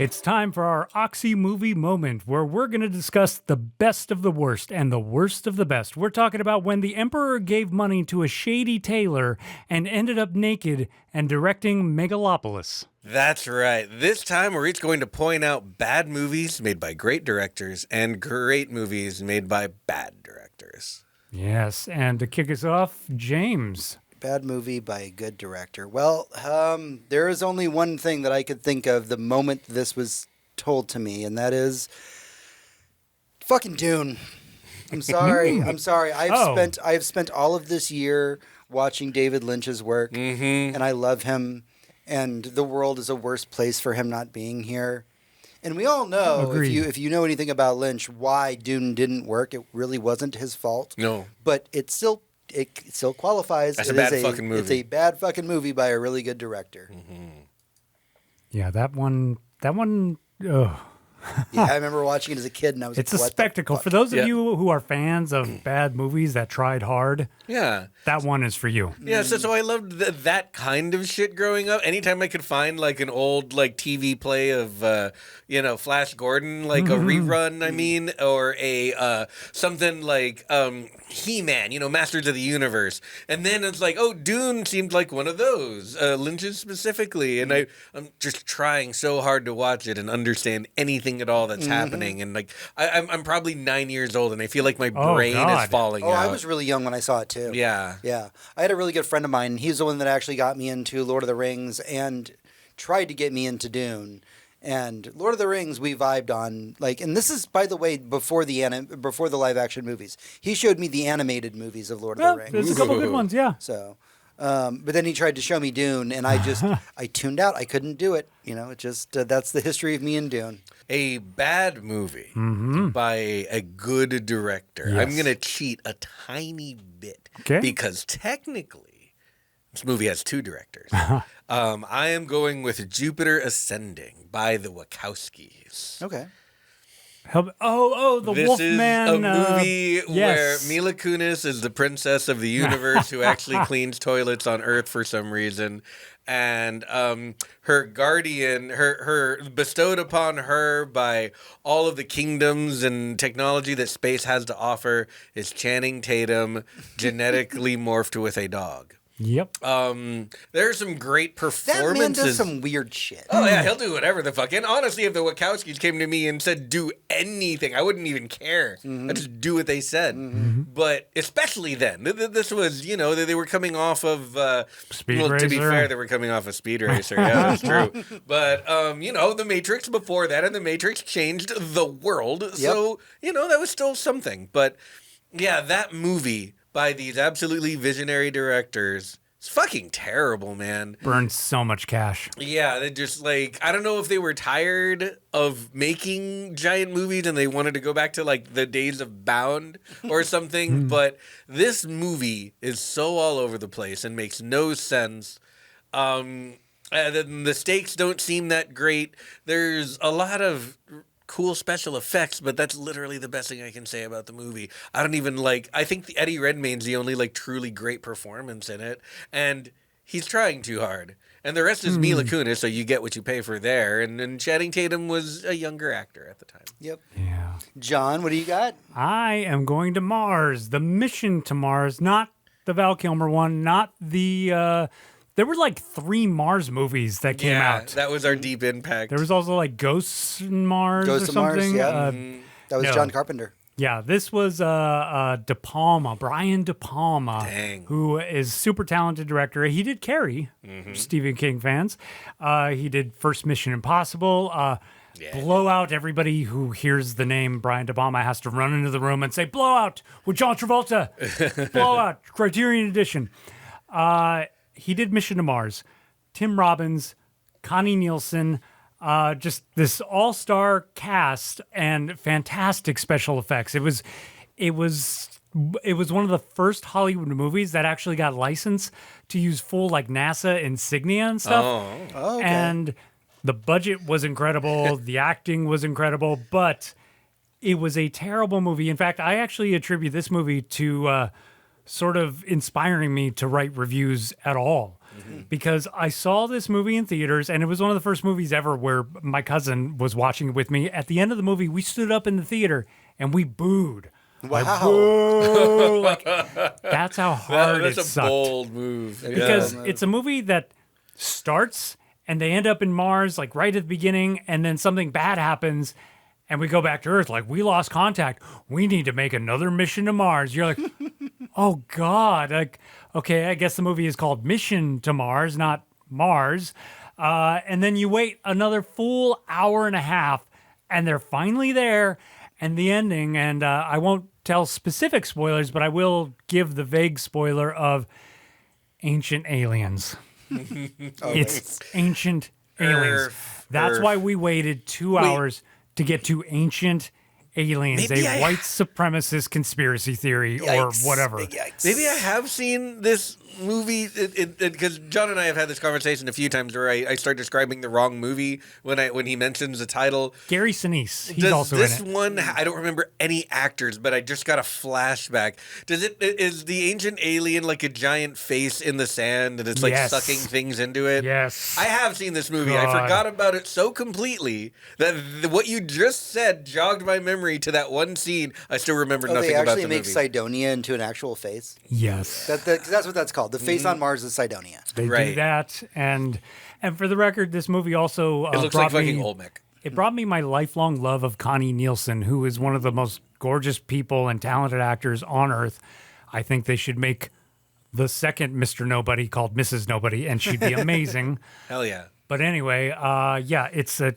It's time for our Oxy Movie Moment, where we're going to discuss the best of the worst and the worst of the best. We're talking about when the Emperor gave money to a shady tailor and ended up naked and directing Megalopolis. That's right. This time we're each going to point out bad movies made by great directors and great movies made by bad directors. Yes, and to kick us off, James. Bad movie by a good director. Well, there is only one thing that I could think of the moment this was told to me, and that is fucking Dune. I'm sorry. I've spent all of this year watching David Lynch's work, and I love him, and the world is a worse place for him not being here. And we all know, if you know anything about Lynch, why Dune didn't work. It really wasn't his fault. No. But it still qualifies. That's a bad fucking movie. It's a bad fucking movie by a really good director. Mm-hmm. Yeah, that one. Yeah, I remember watching it as a kid, and I was It's like, a what spectacle. For those of you who are fans of bad movies that tried hard, that one is for you. Yeah, so I loved that kind of shit growing up. Anytime I could find like an old like TV play of Flash Gordon, like a rerun, I mean, or a something like He-Man, Masters of the Universe, and then it's like, oh, Dune seemed like one of those, Lynch's specifically, and I'm just trying so hard to watch it and understand anything at all that's happening, and like I'm probably 9 years old, and I feel like my brain is falling out. I was really young when I saw it too. Yeah. I had a really good friend of mine. He's the one that actually got me into Lord of the Rings and tried to get me into Dune. And Lord of the Rings, we vibed on, and this is, by the way, before the live action movies. He showed me the animated movies of Lord of the Rings. There's a couple good ones, yeah. So, but then he tried to show me Dune, and I tuned out. I couldn't do it. It just that's the history of me and Dune. A bad movie by a good director. Yes. I'm gonna cheat a tiny bit because technically this movie has two directors. I am going with Jupiter Ascending by the Wachowskis. Okay. The Wolfman. This is a movie where Mila Kunis is the princess of the universe who actually cleans toilets on Earth for some reason. And her guardian, her bestowed upon her by all of the kingdoms and technology that space has to offer, is Channing Tatum, genetically morphed with a dog. Yep. There's some great performances. That man does some weird shit. Oh, yeah, he'll do whatever the fuck. And honestly, if the Wachowskis came to me and said, do anything, I wouldn't even care. I'd just do what they said. But especially then. This was, they were coming off of... Speed Racer. To be fair, they were coming off of Speed Racer. Yeah, that's true. But, The Matrix before that, and The Matrix changed the world. Yep. So, that was still something. But, yeah, that movie... by these absolutely visionary directors. It's fucking terrible, man. Burned so much cash. Yeah, they just I don't know if they were tired of making giant movies and they wanted to go back to the days of Bound or something, but this movie is so all over the place and makes no sense. The stakes don't seem that great. There's a lot of cool special effects, but that's literally the best thing I can say about the movie. I don't even I think the Eddie Redmayne's the only truly great performance in it, and he's trying too hard. And the rest is Mila Kunis, so you get what you pay for there. And Channing Tatum was a younger actor at the time. Yep. Yeah. John, what do you got? I am going to Mars. The Mission to Mars, not the Val Kilmer one, not the... There were 3 Mars movies that came out. That was our deep impact. There was also Ghosts in Mars or something. Mars, yeah. That was John Carpenter. Yeah, this was De Palma, Brian De Palma, who is super talented director. He did Carrie, Stephen King fans. He did First Mission Impossible. Blowout. Everybody who hears the name Brian De Palma has to run into the room and say, Blowout with John Travolta. Blowout, Criterion Edition. He did Mission to Mars. Tim Robbins, Connie Nielsen, just this all-star cast and fantastic special effects. It was one of the first Hollywood movies that actually got licensed to use full NASA insignia and stuff. Oh, okay. And the budget was incredible. The acting was incredible, but it was a terrible movie. In fact, I actually attribute this movie to sort of inspiring me to write reviews at all. because I saw this movie in theaters, and it was one of the first movies ever where my cousin was watching it with me. At the end of the movie, we stood up in the theater and we booed. Wow. Like, boo! Like, that's how hard That's it a sucked. bold move. Because it's a movie that starts and they end up in Mars, like right at the beginning, and then something bad happens. And we go back to Earth, like, we lost contact. We need to make another mission to Mars. You're like, oh, God. Like, okay, I guess the movie is called Mission to Mars, not Mars. And then you wait another full hour and a half, and they're finally there. And the ending, and I won't tell specific spoilers, but I will give the vague spoiler of ancient aliens. It's ancient aliens. That's why we waited 2 hours to get to ancient aliens, white supremacist conspiracy theory or whatever. Maybe I have seen this movie because John and I have had this conversation a few times where I start describing the wrong movie when he mentions the title. Gary Sinise, he's also in it. This one, I don't remember any actors, but I just got a flashback. Is the ancient alien like a giant face in the sand and it's like sucking things into it? Yes. I have seen this movie. I forgot about it so completely that what you just said jogged my memory to that one scene. I still remember nothing about the movie. They actually make Cydonia into an actual face? Yes. That's what that's called. The face on Mars is Cydonia. They do that, and for the record, this movie also it looks like fucking Olmec. It brought me my lifelong love of Connie Nielsen, who is one of the most gorgeous people and talented actors on Earth. I think they should make the second Mr. Nobody called Mrs. Nobody, and she'd be amazing. Hell yeah! But anyway, it's a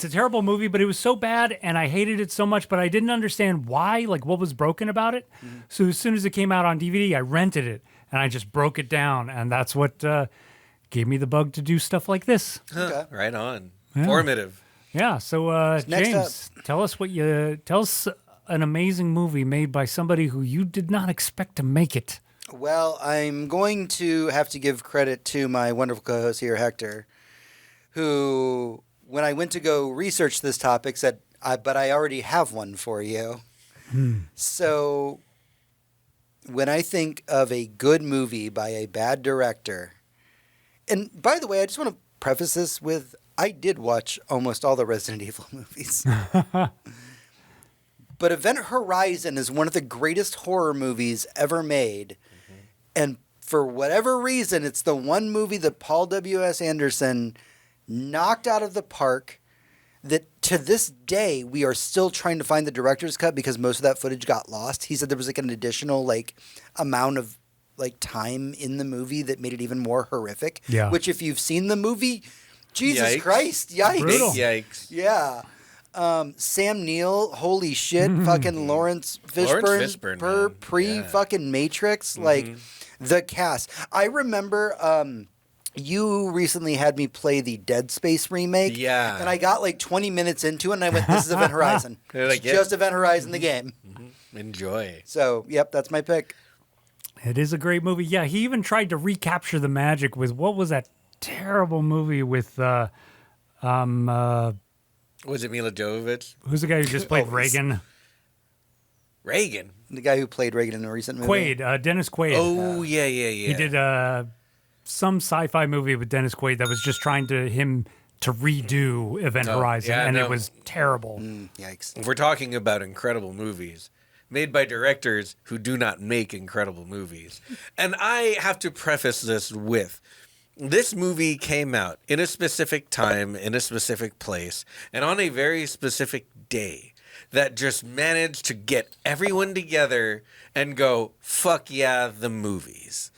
terrible movie, but it was so bad, and I hated it so much, but I didn't understand why, like what was broken about it. So as soon as it came out on DVD, I rented it. And I just broke it down, and that's what gave me the bug to do stuff like this. Okay. Right on. Yeah. Formative. Yeah. So James, tell us an amazing movie made by somebody who you did not expect to make it. Well, I'm going to have to give credit to my wonderful co-host here, Hector, who, when I went to go research this topic, said, but I already have one for you. So when I think of a good movie by a bad director, and by the way, I just want to preface this with, I did watch almost all the Resident Evil movies. But Event Horizon is one of the greatest horror movies ever made. And for whatever reason, it's the one movie that Paul W.S. Anderson knocked out of the park that to this day, we are still trying to find the director's cut because most of that footage got lost. He said there was like an additional amount of time in the movie that made it even more horrific. Yeah. Which if you've seen the movie, Jesus Christ, yikes. Brutal. Yikes. Yeah. Sam Neill, holy shit, fucking Lawrence Fishburne, fucking Matrix, the cast. I remember you recently had me play the Dead Space remake. Yeah. And I got 20 minutes into it and I went, this is Event Horizon. Just Event Horizon, the game. Enjoy. So, yep, that's my pick. It is a great movie. Yeah, he even tried to recapture the magic with, what was that terrible movie with, was it Mila Jovovich? Who's the guy who just played Reagan? Reagan? The guy who played Reagan in a recent movie. Quaid, Dennis Quaid. Oh, yeah. He did some sci-fi movie with Dennis Quaid that was just trying to redo Event Horizon, and it was terrible. Yikes. We're talking about incredible movies made by directors who do not make incredible movies. And I have to preface this with, this movie came out in a specific time, in a specific place, and on a very specific day that just managed to get everyone together and go, fuck yeah, the movies.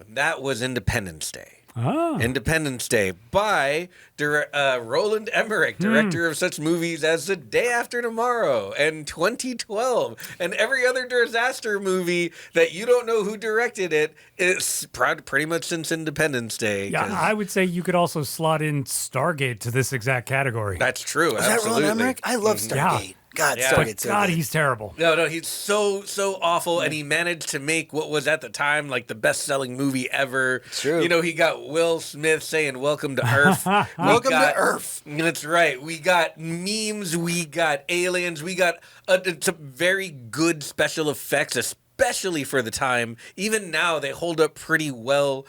That was Independence Day. Oh. Independence Day by Roland Emmerich, director of such movies as The Day After Tomorrow and 2012 and every other disaster movie that you don't know who directed it. It's pretty much since Independence Day. Yeah, I would say you could also slot in Stargate to this exact category. That's true. Is that Roland Emmerich? I love Stargate. Yeah. God, Yeah. Stargate's so God, good. he's terrible. No, he's so awful, and he managed to make what was at the time the best-selling movie ever. It's true. He got Will Smith saying "Welcome to Earth." Welcome to Earth. That's right. We got memes. We got aliens. We got some very good special effects, especially for the time. Even now, they hold up pretty well.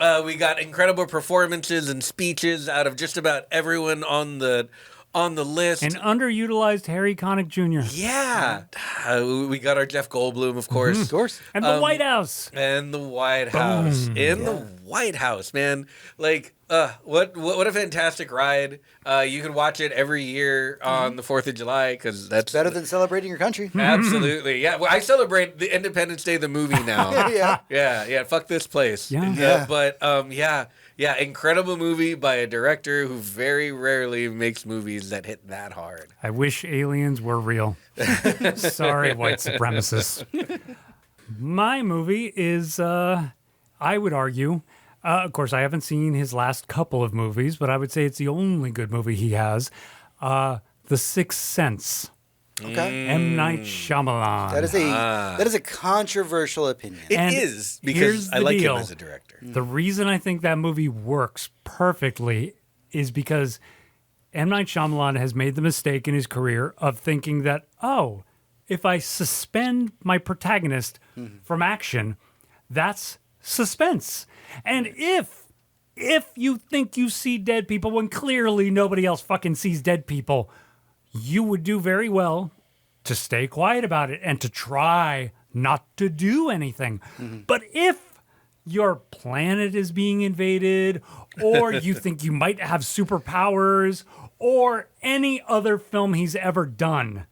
We got incredible performances and speeches out of just about everyone on the list. An underutilized Harry Connick Jr. Yeah. We got our Jeff Goldblum, of course. Of course. And the White House. And the White House. The White House, man. Like, what a fantastic ride. You can watch it every year on the 4th of July because that's Better than celebrating your country. Absolutely. Yeah. Well, I celebrate the Independence Day, the movie now. Yeah. Yeah. Fuck this place. Yeah. But yeah, incredible movie by a director who very rarely makes movies that hit that hard. I wish aliens were real. Sorry, white supremacists. My movie is, I would argue, of course, I haven't seen his last couple of movies, but I would say it's the only good movie he has. The Sixth Sense. Okay. M. Night Shyamalan. That is a controversial opinion. It And is because I like him as a director. The reason I think that movie works perfectly is because M. Night Shyamalan has made the mistake in his career of thinking that, if I suspend my protagonist from action, that's suspense. And if you think you see dead people when clearly nobody else fucking sees dead people, you would do very well to stay quiet about it and to try not to do anything. But if your planet is being invaded, or you think you might have superpowers, or any other film he's ever done,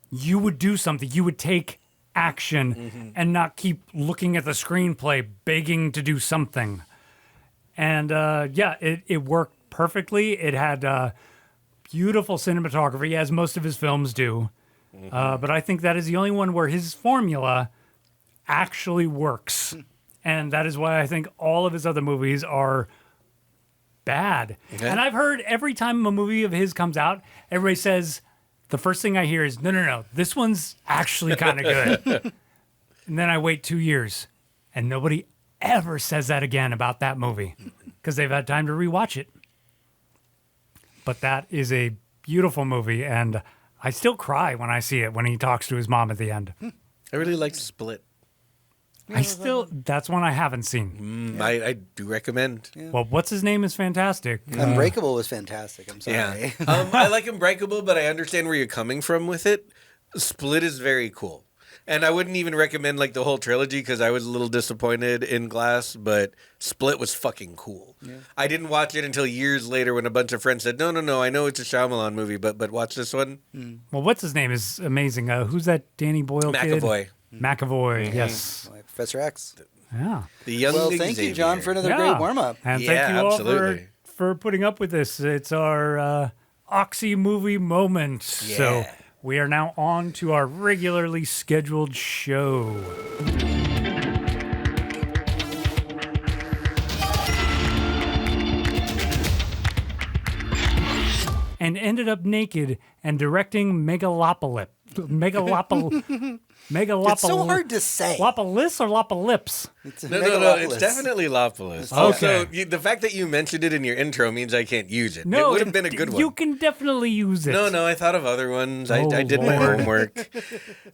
you would do something. You would take action and not keep looking at the screenplay begging to do something. And it worked perfectly. It had beautiful cinematography, as most of his films do. But I think that is the only one where his formula actually works. And that is why I think all of his other movies are bad. Okay. And I've heard every time a movie of his comes out, everybody says, the first thing I hear is, no, this one's actually kind of good. And then I wait 2 years, and nobody ever says that again about that movie because they've had time to rewatch it. But that is a beautiful movie, and I still cry when I see it when he talks to his mom at the end. I really like Split. That's one I haven't seen. I do recommend. Yeah. Well, What's His Name is fantastic. Unbreakable was fantastic. I'm sorry. Yeah. I like Unbreakable, but I understand where you're coming from with it. Split is very cool. And I wouldn't even recommend like the whole trilogy because I was a little disappointed in Glass, but Split was fucking cool. Yeah. I didn't watch it until years later when a bunch of friends said, no, I know it's a Shyamalan movie, but watch this one. Well, What's His Name is amazing. Who's that Danny Boyle McAvoy. kid? McAvoy, yes. Professor X. Yeah. The young Well, thank you, John, for another great warm-up. And thank you all for putting up with this. It's our Oxy Movie Moment. Yeah. So we are now on to our regularly scheduled show. And ended up naked and directing Megalopolis. It's so hard to say. Lopolis or Lopalips? No. It's definitely Lopolis. Also, the fact that you mentioned it in your intro means I can't use it. No, it would have been a good one. You can definitely use it. No, I thought of other ones. I did my homework.